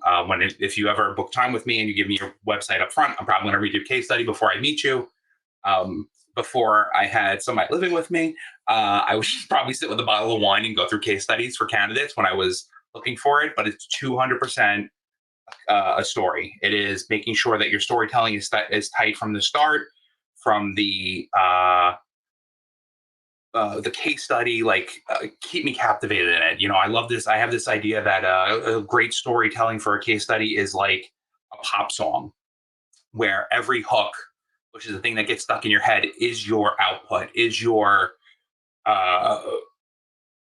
If you ever book time with me and you give me your website up front, I'm probably going to read your case study before I meet you. Before I had somebody living with me, I would probably sit with a bottle of wine and go through case studies for candidates when I was looking for it. But it's 200% a story. It is making sure that your storytelling is tight from the start, from the case study, like keep me captivated in it. I love this. I have this idea that a great storytelling for a case study is like a pop song, where every hook, which is the thing that gets stuck in your head, is your output, is uh,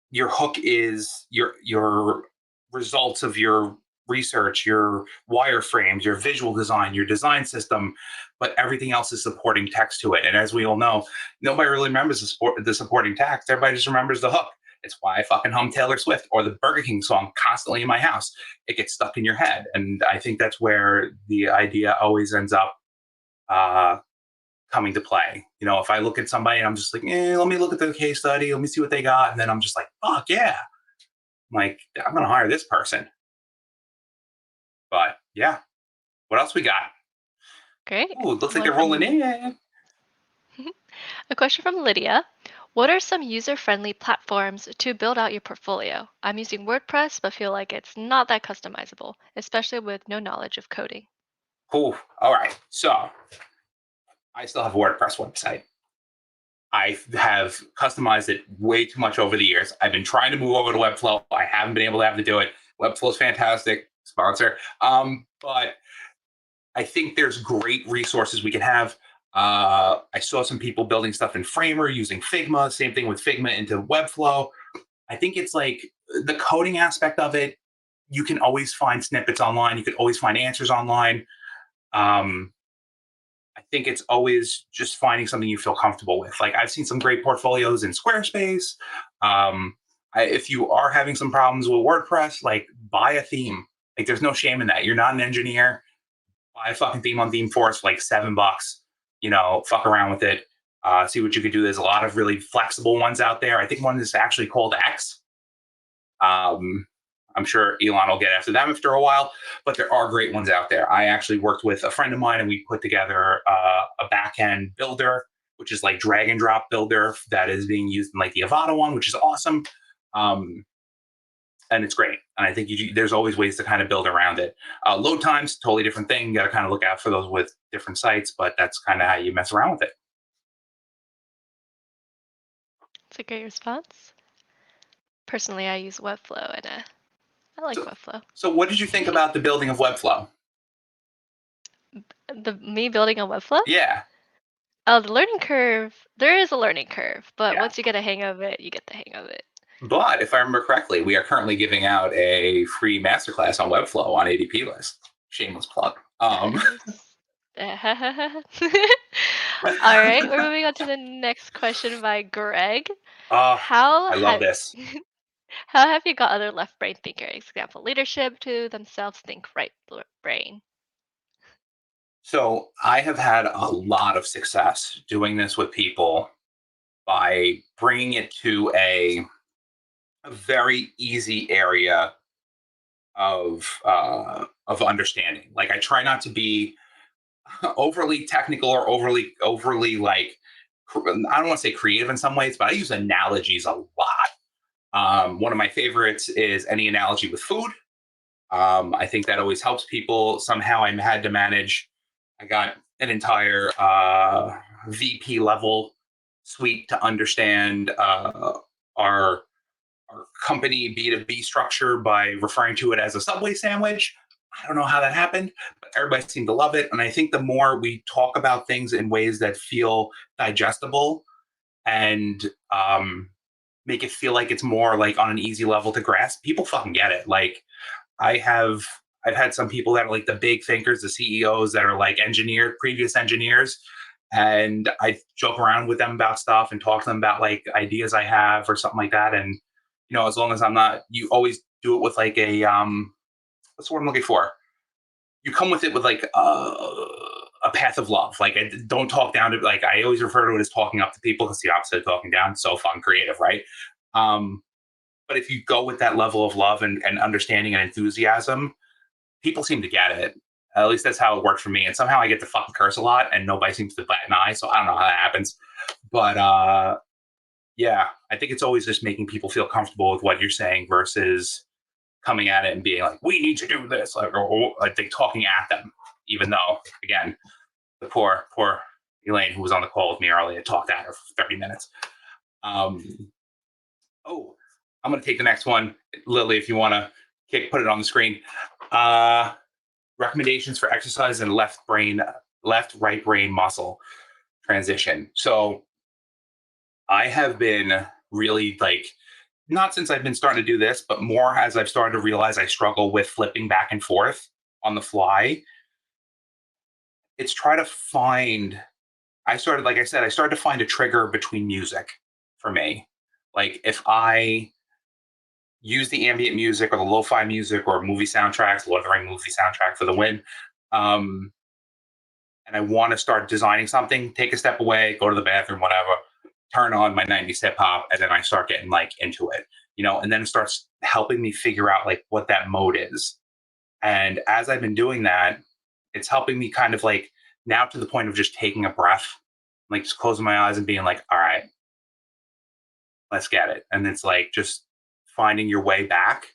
your hook, is your results of your research, your wireframes, your visual design, your design system, but everything else is supporting text to it. And as we all know, nobody really remembers the supporting text. Everybody just remembers the hook. It's why I fucking hum Taylor Swift or the Burger King song constantly in my house. It gets stuck in your head. And I think that's where the idea always ends up uh, coming to play. If I look at somebody and I'm just like, let me look at the case study, let me see what they got. And then I'm just like, fuck yeah. I'm like, I'm going to hire this person. But yeah, what else we got? Great. Ooh, looks like One they're rolling from in. a question from Lydia. What are some user-friendly platforms to build out your portfolio? I'm using WordPress, but feel like it's not that customizable, especially with no knowledge of coding. Ooh, all right. So I still have a WordPress website. I have customized it way too much over the years. I've been trying to move over to Webflow. I haven't been able to have to do it. Webflow is fantastic, sponsor. But I think there's great resources we can have. I saw some people building stuff in Framer using Figma. Same thing with Figma into Webflow. I think it's like the coding aspect of it. You can always find snippets online. You can always find answers online. Um, I think it's always just finding something you feel comfortable with. Like I've seen some great portfolios in Squarespace. If you are having some problems with WordPress, like buy a theme. Like there's no shame in that. You're not an engineer. Buy a fucking theme on ThemeForce for like $7. Fuck around with it. See what you could do. There's a lot of really flexible ones out there. I think one is actually called X. Um, I'm sure Elon will get after them after a while, but there are great ones out there. I actually worked with a friend of mine and we put together a backend builder, which is like drag and drop builder that is being used in like the Avada one, which is awesome. Um, and it's great. And I think there's always ways to kind of build around it. Load times, totally different thing. You got to kind of look out for those with different sites, but that's kind of how you mess around with it. It's a great response. Personally, I use Webflow, and I like So, Webflow. so what did you think about the building of Webflow? Me building a Webflow? Yeah, Oh, the learning curve. There is a learning curve, but yeah. once you get a hang of it, you get the hang of it. But if I remember correctly, we are currently giving out a free masterclass on Webflow on ADP list. Shameless plug. Nice. All right, we're moving on to the next question by Greg. uh, How I love have this. how have you got other left brain thinkers? Example, leadership to themselves think right brain. So I have had a lot of success doing this with people by bringing it to a very easy area of understanding. Like I try not to be overly technical or overly like I don't want to say creative in some ways, but I use analogies a lot. One of my favorites is any analogy with food. I think that always helps people. Somehow I had to manage. I got an entire VP level suite to understand our our company B2B structure by referring to it as a Subway sandwich. I don't know how that happened, but everybody seemed to love it. And I think the more we talk about things in ways that feel digestible and make it feel like it's more like on an easy level to grasp, people fucking get it. Like I have I've had some people that are like the big thinkers, the CEOs that are like previous engineers, and I joke around with them about stuff and talk to them about like ideas I have or something like that. And as long as I'm not, you always do it with like a what's the word I'm looking for? You come with it with like a path of love. Like I don't talk down to like I always refer to it as talking up to people because the opposite of talking down. So fun, creative, right? Um, but if you go with that level of love and understanding and enthusiasm, people seem to get it. At least that's how it worked for me. And somehow I get to fucking curse a lot and nobody seems to bat an eye. So I don't know how that happens. But yeah, I think it's always just making people feel comfortable with what you're saying versus coming at it and being like, we need to do this. Like, or I think talking at them, even though, again, the poor Elaine, who was on the call with me earlier, talked at her for 30 minutes. Um, oh, I'm going to take the next one. Lily, if you want to put it on the screen. Uh, Recommendations for exercise and left right brain muscle transition. So I have been really like not since I've been starting to do this, but more as I've started to realize I struggle with flipping back and forth on the fly. It's try to find I started like I said, I started to find a trigger between music for me. Like if I use the ambient music or the lo-fi music or movie soundtracks, Lord of the Rings movie soundtrack for the win. Um, and I want to start designing something, take a step away, go to the bathroom, whatever, turn on my 90s hip hop, and then I start getting like into it, and then it starts helping me figure out like what that mode is. And as I've been doing that, it's helping me kind of like now to the point of just taking a breath, like just closing my eyes and being like, all right, let's get it. And it's like just finding your way back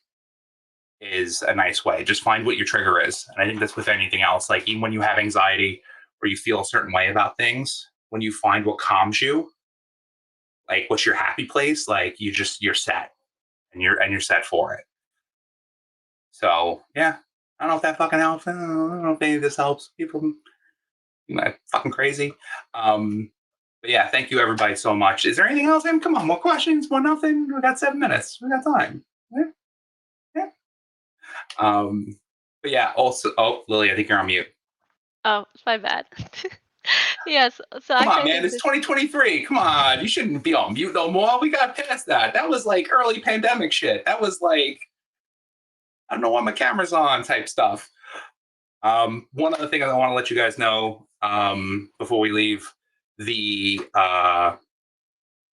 is a nice way. Just find what your trigger is. And I think that's with anything else. Like even when you have anxiety or you feel a certain way about things, when you find what calms you, like what's your happy place, like you're set and you're set for it. So yeah. I don't know if that fucking helps. I don't know if any of this helps. People fucking crazy. But yeah, thank you everybody so much. Is there anything else? Come on, more questions, more nothing. We got 7 minutes. We got time. Yeah. Yeah. But yeah, also, oh, Lily, I think you're on mute. Oh, my bad. Yes, so Come actually on, I man. think It's this 2023. Come on. You shouldn't be on mute no more. We got past that. That was like early pandemic shit. That was like, I don't know why my camera's on type stuff. One other thing I want to let you guys know before we leave the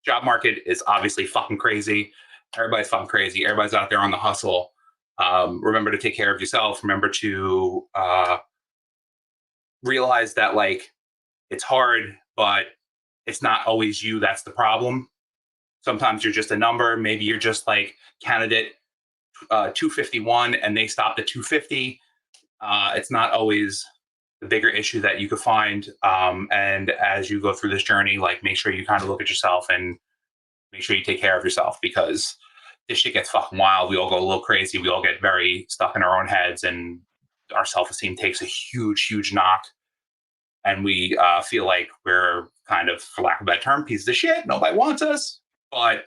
job market is obviously fucking crazy. Everybody's fucking crazy. Everybody's out there on the hustle. Remember to take care of yourself. Remember to realize that like it's hard, but it's not always you that's the problem. Sometimes you're just a number. Maybe you're just like candidate 251 and they stopped at 250. It's not always the bigger issue that you could find. And as you go through this journey, like make sure you kind of look at yourself and make sure you take care of yourself because this shit gets fucking wild. We all go a little crazy. We all get very stuck in our own heads and our self-esteem takes a huge knock. And we feel like we're kind of, for lack of a better term, pieces of shit. Nobody wants us. But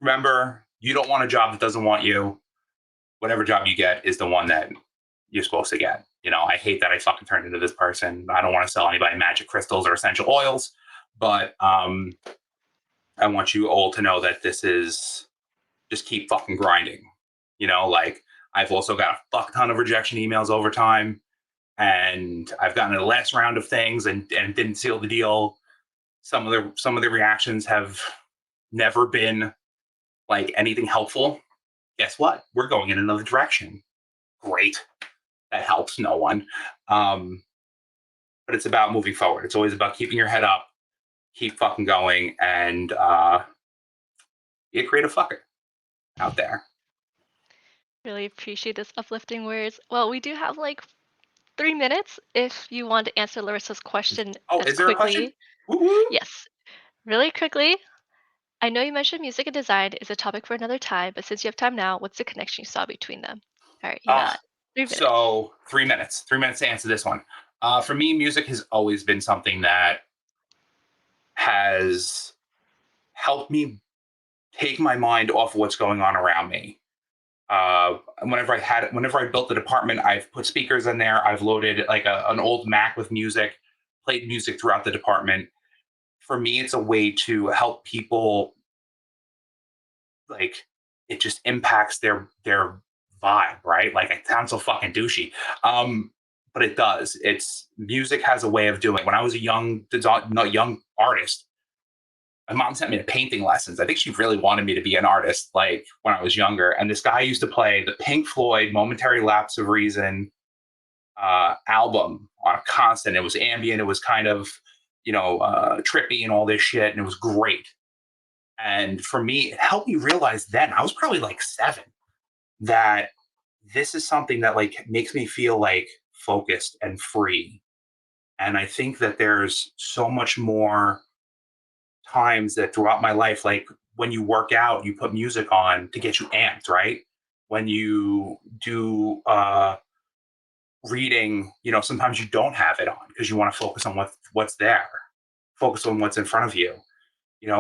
remember, you don't want a job that doesn't want you. Whatever job you get is the one that you're supposed to get. I hate that I fucking turned into this person. I don't want to sell anybody magic crystals or essential oils, but I want you all to know that this is just keep fucking grinding. Like I've also got a fuck ton of rejection emails over time, and I've gotten the last round of things and didn't seal the deal. Some of the reactions have never been like anything helpful. Guess what? We're going in another direction. Great. That helps no one. But it's about moving forward. It's always about keeping your head up, keep fucking going, and be a creative fucker out there. Really appreciate this uplifting words. Well, we do have like 3 minutes if you want to answer Larissa's question Oh, as is there a question? quickly. Woo-woo. Yes, really quickly. I know you mentioned music and design is a topic for another time, but since you have time now, what's the connection you saw between them? All right, you Uh, got 3 minutes. so 3 minutes. 3 minutes to answer this one. For me, music has always been something that has helped me take my mind off of what's going on around me. Whenever I built the department, I've put speakers in there. I've loaded like an old Mac with music, played music throughout the department. For me, it's a way to help people. Like it just impacts their vibe, right? Like it sounds so fucking douchey, but it does. It's music has a way of doing. When I was a young artist, my mom sent me to painting lessons. I think she really wanted me to be an artist, like when I was younger. And this guy used to play the Pink Floyd "Momentary Lapse of Reason" album on a constant. It was ambient. It was kind of trippy and all this shit, and it was great. And for me, it helped me realize then, I was probably like 7, that this is something that like makes me feel like focused and free. And I think that there's so much more times that throughout my life, like when you work out, you put music on to get you amped, right? When you do reading, sometimes you don't have it on because you want to focus on what's there, focus on what's in front of you.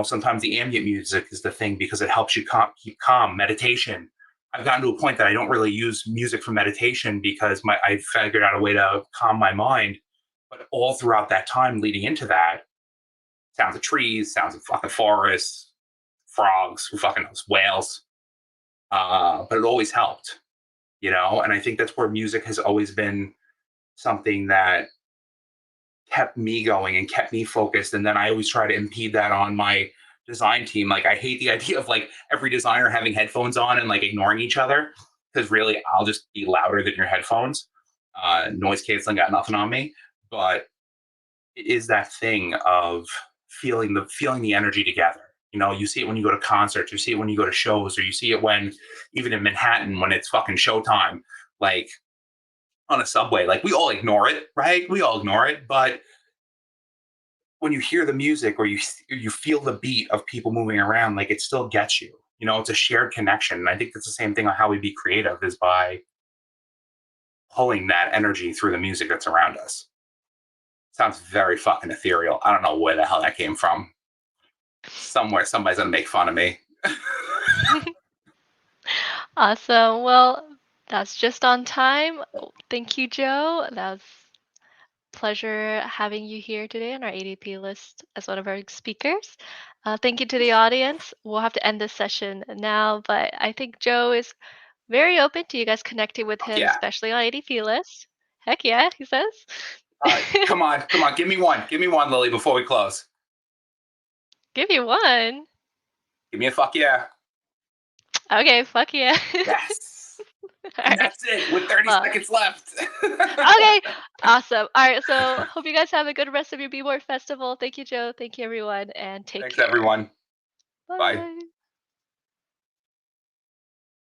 Sometimes the ambient music is the thing because it helps you keep calm. Meditation. I've gotten to a point that I don't really use music for meditation because I figured out a way to calm my mind. But all throughout that time leading into that, sounds of trees, sounds of fucking forests, frogs, who fucking knows, whales. But it always helped, and I think that's where music has always been something that kept me going and kept me focused. And then I always try to impede that on my design team. Like I hate the idea of like every designer having headphones on and like ignoring each other, because really I'll just be louder than your headphones. Noise canceling got nothing on me, but it is that thing of feeling the energy together. You see it when you go to concerts, you see it when you go to shows, or you see it when even in Manhattan when it's fucking showtime, like on a subway. Like we all ignore it, right? We all ignore it, but when you hear the music or you feel the beat of people moving around, like it still gets you. It's a shared connection. And I think it's the same thing on how we be creative is by pulling that energy through the music that's around us. Sounds very fucking ethereal. I don't know where the hell that came from. Somewhere somebody's gonna make fun of me. Awesome. Well, that's just on time. Thank you, Joe. That was a pleasure having you here today on our ADP list as one of our speakers. Thank you to the audience. We'll have to end this session now, but I think Joe is very open to you guys connecting with Fuck him, yeah. especially on ADP list. Heck yeah, he says. Come on. Give me one, Lily, before we close. Give you one. Give me a fuck yeah. Okay, fuck yeah. Yes. All And right. that's it with 30 Well, seconds left. okay, awesome. All right, so hope you guys have a good rest of your BeMore festival. Thank you, Joe. Thank you, everyone, and take Thanks, care. everyone. Bye. Bye.